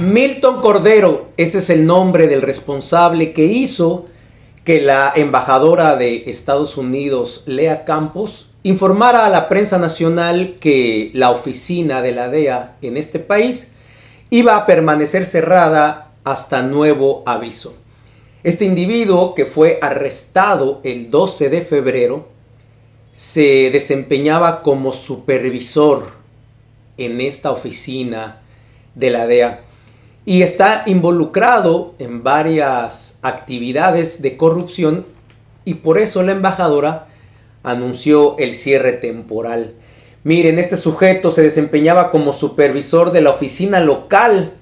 Milton Cordero, ese es el nombre del responsable que hizo que la embajadora de Estados Unidos, Lea Campos, informara a la prensa nacional que la oficina de la DEA en este país iba a permanecer cerrada hasta nuevo aviso. Este individuo, que fue arrestado el 12 de febrero, se desempeñaba como supervisor en esta oficina de la DEA y está involucrado en varias actividades de corrupción, y por eso la embajadora anunció el cierre temporal. Miren, este sujeto se desempeñaba como supervisor de la oficina local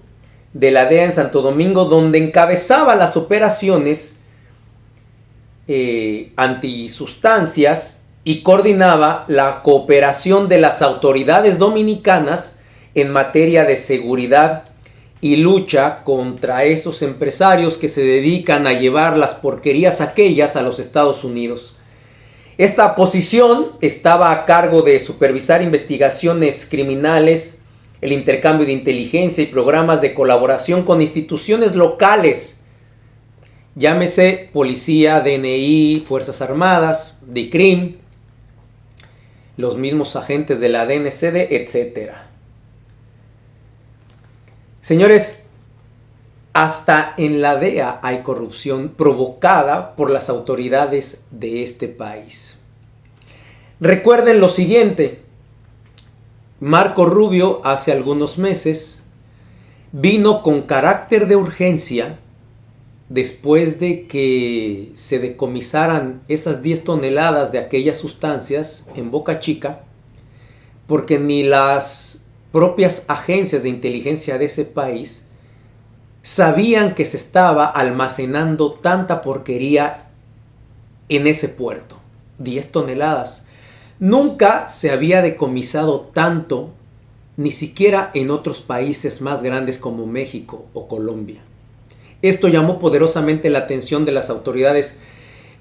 de la DEA en Santo Domingo, donde encabezaba las operaciones antisustancias y coordinaba la cooperación de las autoridades dominicanas en materia de seguridad y lucha contra esos empresarios que se dedican a llevar las porquerías aquellas a los Estados Unidos. Esta posición estaba a cargo de supervisar investigaciones criminales, el intercambio de inteligencia y programas de colaboración con instituciones locales, llámese policía, DNI, Fuerzas Armadas, DICRIM, los mismos agentes de la DNCD, etc. Señores, hasta en la DEA hay corrupción provocada por las autoridades de este país. Recuerden lo siguiente: Marco Rubio hace algunos meses vino con carácter de urgencia después de que se decomisaran esas 10 toneladas de aquellas sustancias en Boca Chica, porque ni las propias agencias de inteligencia de ese país sabían que se estaba almacenando tanta porquería en ese puerto. 10 toneladas. Nunca se había decomisado tanto, ni siquiera en otros países más grandes como México o Colombia. Esto llamó poderosamente la atención de las autoridades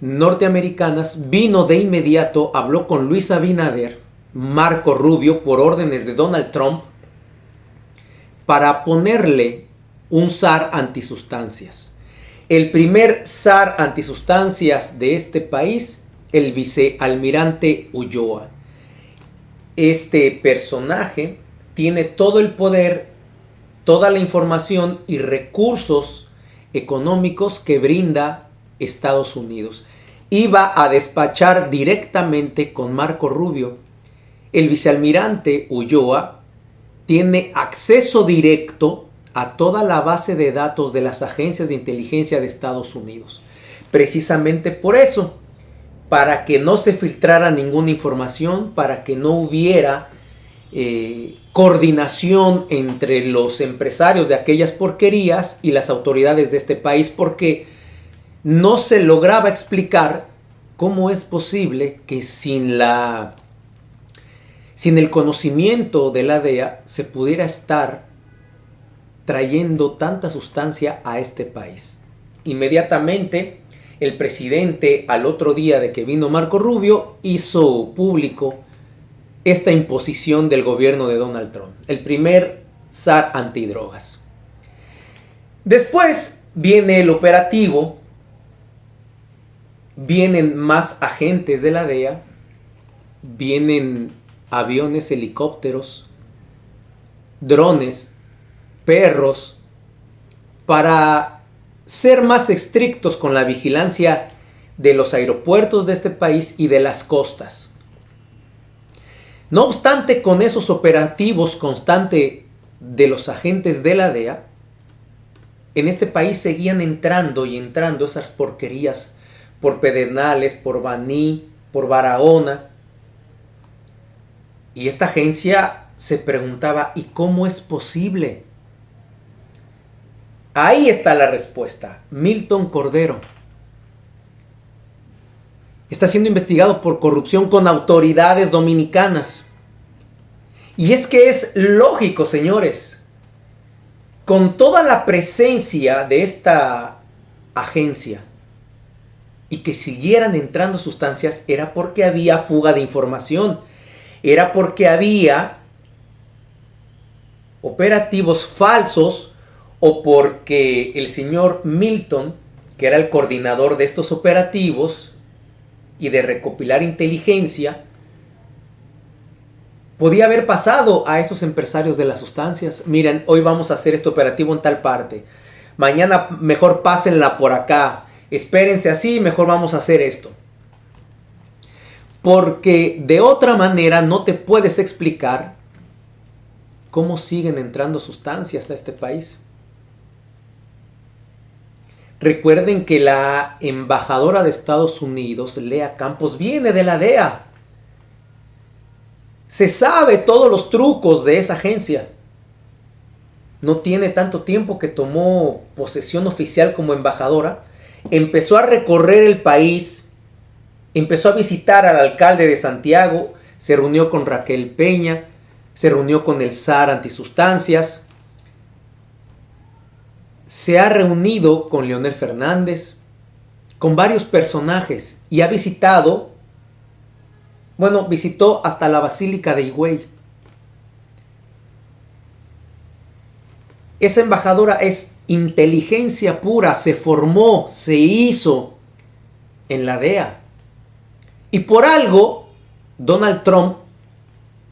norteamericanas. Vino de inmediato, habló con Luis Abinader, Marco Rubio, por órdenes de Donald Trump, para ponerle un SAR antisustancias. El primer SAR antisustancias de este país, el vicealmirante Ulloa. Este personaje tiene todo el poder, toda la información y recursos económicos que brinda Estados Unidos. Iba a despachar directamente con Marco Rubio. El vicealmirante Ulloa tiene acceso directo a toda la base de datos de las agencias de inteligencia de Estados Unidos. Precisamente por eso, para que no se filtrara ninguna información, para que no hubiera coordinación entre los empresarios de aquellas porquerías y las autoridades de este país, porque no se lograba explicar cómo es posible que sin el conocimiento de la DEA se pudiera estar trayendo tanta sustancia a este país. Inmediatamente el presidente, al otro día de que vino Marco Rubio, hizo público esta imposición del gobierno de Donald Trump, el primer SAR antidrogas. Después viene el operativo, vienen más agentes de la DEA, vienen aviones, helicópteros, drones, perros, para ser más estrictos con la vigilancia de los aeropuertos de este país y de las costas. No obstante, con esos operativos constantes de los agentes de la DEA, en este país seguían entrando y entrando esas porquerías por Pedernales, por Baní, por Barahona. Y esta agencia se preguntaba, ¿y cómo es posible? Ahí está la respuesta. Milton Cordero está siendo investigado por corrupción con autoridades dominicanas. Y es que es lógico, señores, con toda la presencia de esta agencia y que siguieran entrando sustancias, era porque había fuga de información, era porque había operativos falsos o porque el señor Milton, que era el coordinador de estos operativos y de recopilar inteligencia, podía haber pasado a esos empresarios de las sustancias: miren, hoy vamos a hacer este operativo en tal parte, mañana mejor pásenla por acá, espérense así, mejor vamos a hacer esto. Porque de otra manera no te puedes explicar cómo siguen entrando sustancias a este país. Recuerden que la embajadora de Estados Unidos, Lea Campos, viene de la DEA. Se sabe todos los trucos de esa agencia. No tiene tanto tiempo que tomó posesión oficial como embajadora. Empezó a recorrer el país, empezó a visitar al alcalde de Santiago, se reunió con Raquel Peña, se reunió con el SAR antisustancias, se ha reunido con Leonel Fernández, con varios personajes, y ha visitado, visitó hasta la Basílica de Higüey. Esa embajadora es inteligencia pura, se formó, se hizo en la DEA. Y por algo, Donald Trump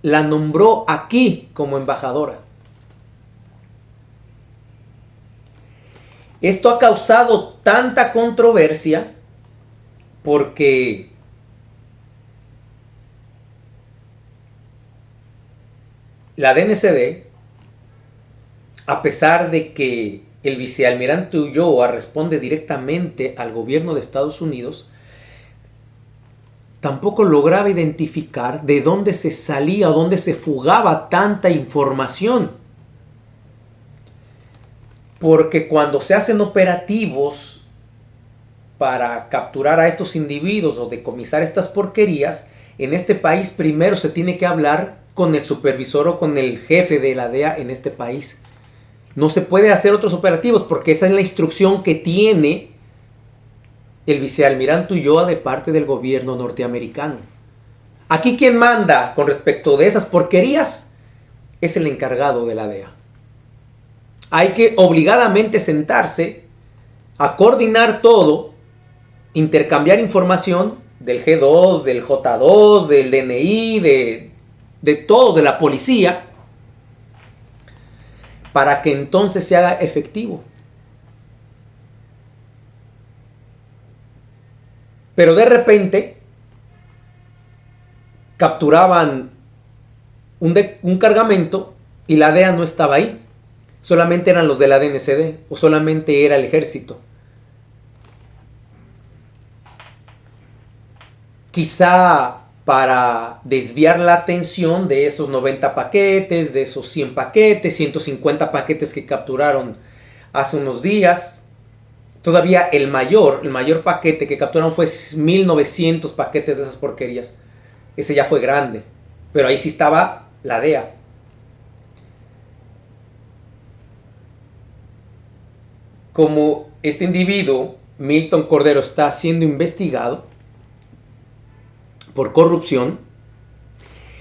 la nombró aquí como embajadora. Esto ha causado tanta controversia porque la DNCD, a pesar de que el vicealmirante Ulloa responde directamente al gobierno de Estados Unidos, tampoco lograba identificar de dónde se salía o dónde se fugaba tanta información. Porque cuando se hacen operativos para capturar a estos individuos o decomisar estas porquerías, en este país primero se tiene que hablar con el supervisor o con el jefe de la DEA en este país. No se puede hacer otros operativos porque esa es la instrucción que tiene el vicealmirante Ulloa de parte del gobierno norteamericano. Aquí quien manda con respecto de esas porquerías es el encargado de la DEA. Hay que obligadamente sentarse a coordinar todo, intercambiar información del G2, del J2, del DNI, de todo, de la policía, para que entonces se haga efectivo. Pero de repente capturaban un cargamento y la DEA no estaba ahí. Solamente eran los de la DNCD o solamente era el ejército. Quizá para desviar la atención de esos 90 paquetes, de esos 100 paquetes, 150 paquetes que capturaron hace unos días. Todavía el mayor paquete que capturaron fue 1900 paquetes de esas porquerías. Ese ya fue grande, pero ahí sí estaba la DEA. Como este individuo, Milton Cordero, está siendo investigado por corrupción,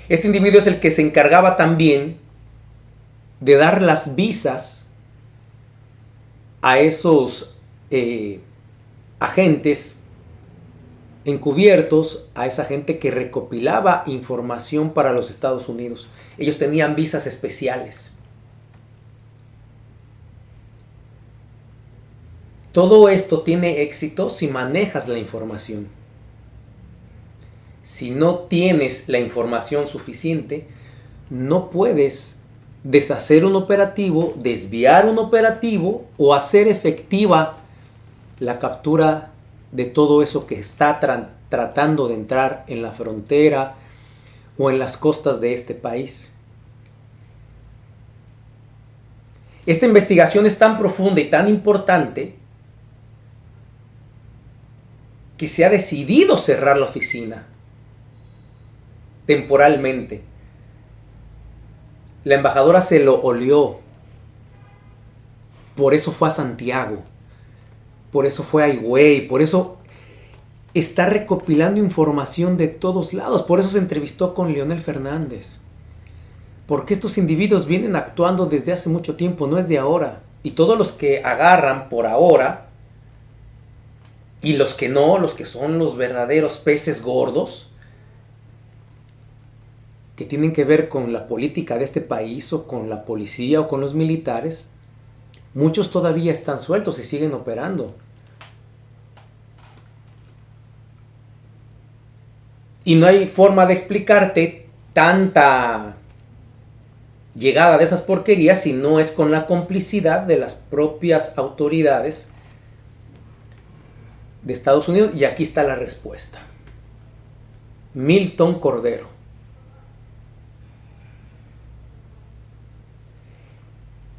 este individuo es el que se encargaba también de dar las visas a esos agentes encubiertos, a esa gente que recopilaba información para los Estados Unidos. Ellos tenían visas especiales. Todo esto tiene éxito si manejas la información. Si no tienes la información suficiente, no puedes deshacer un operativo, desviar un operativo o hacer efectiva la captura de todo eso que está tratando de entrar en la frontera o en las costas de este país. Esta investigación es tan profunda y tan importante que se ha decidido cerrar la oficina temporalmente. La embajadora se lo olió. Por eso fue a Santiago. Por eso fue a Higüey. Por eso está recopilando información de todos lados. Por eso se entrevistó con Leonel Fernández. Porque estos individuos vienen actuando desde hace mucho tiempo, no es de ahora. Y todos los que agarran por ahora, y los que no, los que son los verdaderos peces gordos, que tienen que ver con la política de este país o con la policía o con los militares, muchos todavía están sueltos y siguen operando. Y no hay forma de explicarte tanta llegada de esas porquerías si no es con la complicidad de las propias autoridades de Estados Unidos. Y aquí está la respuesta. Milton Cordero.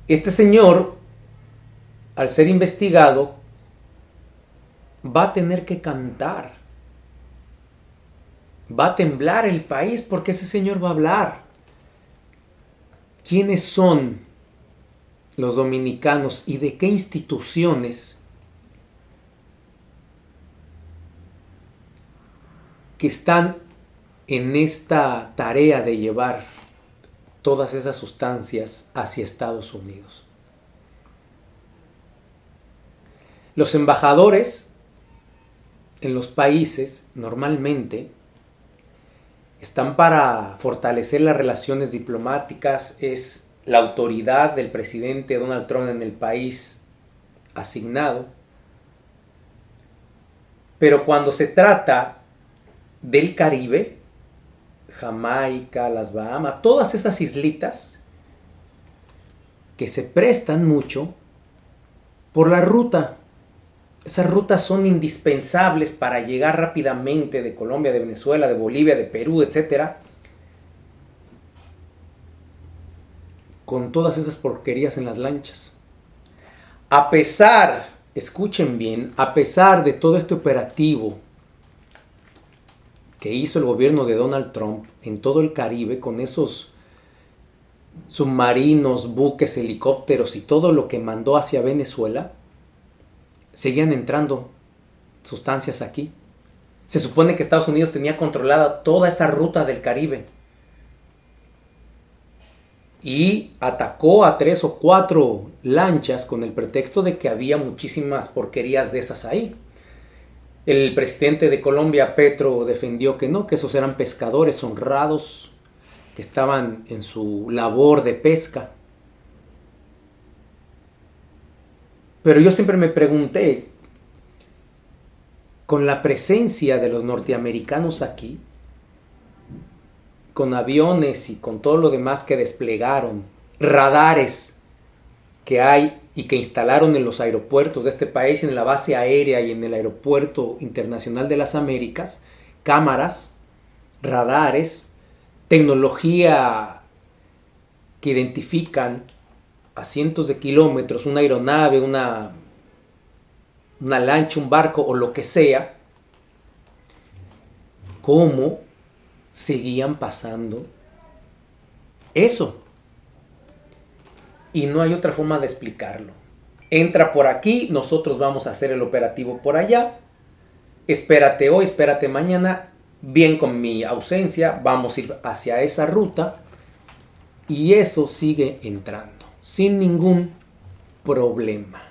Este señor, al ser investigado, va a tener que cantar. Va a temblar el país porque ese señor va a hablar. ¿Quiénes son los dominicanos y de qué instituciones que están en esta tarea de llevar todas esas sustancias hacia Estados Unidos? Los embajadores en los países normalmente están para fortalecer las relaciones diplomáticas, es la autoridad del presidente Donald Trump en el país asignado. Pero cuando se trata del Caribe, Jamaica, las Bahamas, todas esas islitas que se prestan mucho por la ruta. Esas rutas son indispensables para llegar rápidamente de Colombia, de Venezuela, de Bolivia, de Perú, etc. Con todas esas porquerías en las lanchas. A pesar, escuchen bien, a pesar de todo este operativo que hizo el gobierno de Donald Trump en todo el Caribe con esos submarinos, buques, helicópteros y todo lo que mandó hacia Venezuela, seguían entrando sustancias aquí. Se supone que Estados Unidos tenía controlada toda esa ruta del Caribe y atacó a 3 o 4 lanchas con el pretexto de que había muchísimas porquerías de esas ahí. El presidente de Colombia, Petro, defendió que no, que esos eran pescadores honrados que estaban en su labor de pesca. Pero yo siempre me pregunté, con la presencia de los norteamericanos aquí, con aviones y con todo lo demás que desplegaron, radares que hay y que instalaron en los aeropuertos de este país, en la base aérea y en el aeropuerto internacional de las Américas, cámaras, radares, tecnología que identifican a cientos de kilómetros una aeronave, una lancha, un barco o lo que sea, cómo seguían pasando eso. Y no hay otra forma de explicarlo. Entra por aquí, nosotros vamos a hacer el operativo por allá. Espérate hoy, espérate mañana. Bien, con mi ausencia, vamos a ir hacia esa ruta. Y eso sigue entrando sin ningún problema.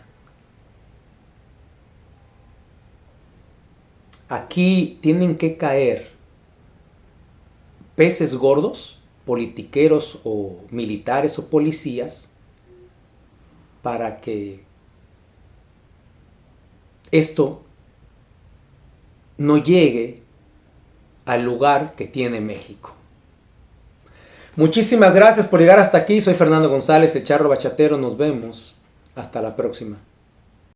Aquí tienen que caer peces gordos, politiqueros o militares o policías, para que esto no llegue al lugar que tiene México. Muchísimas gracias por llegar hasta aquí. Soy Fernando González, el Charro Bachatero. Nos vemos. Hasta la próxima.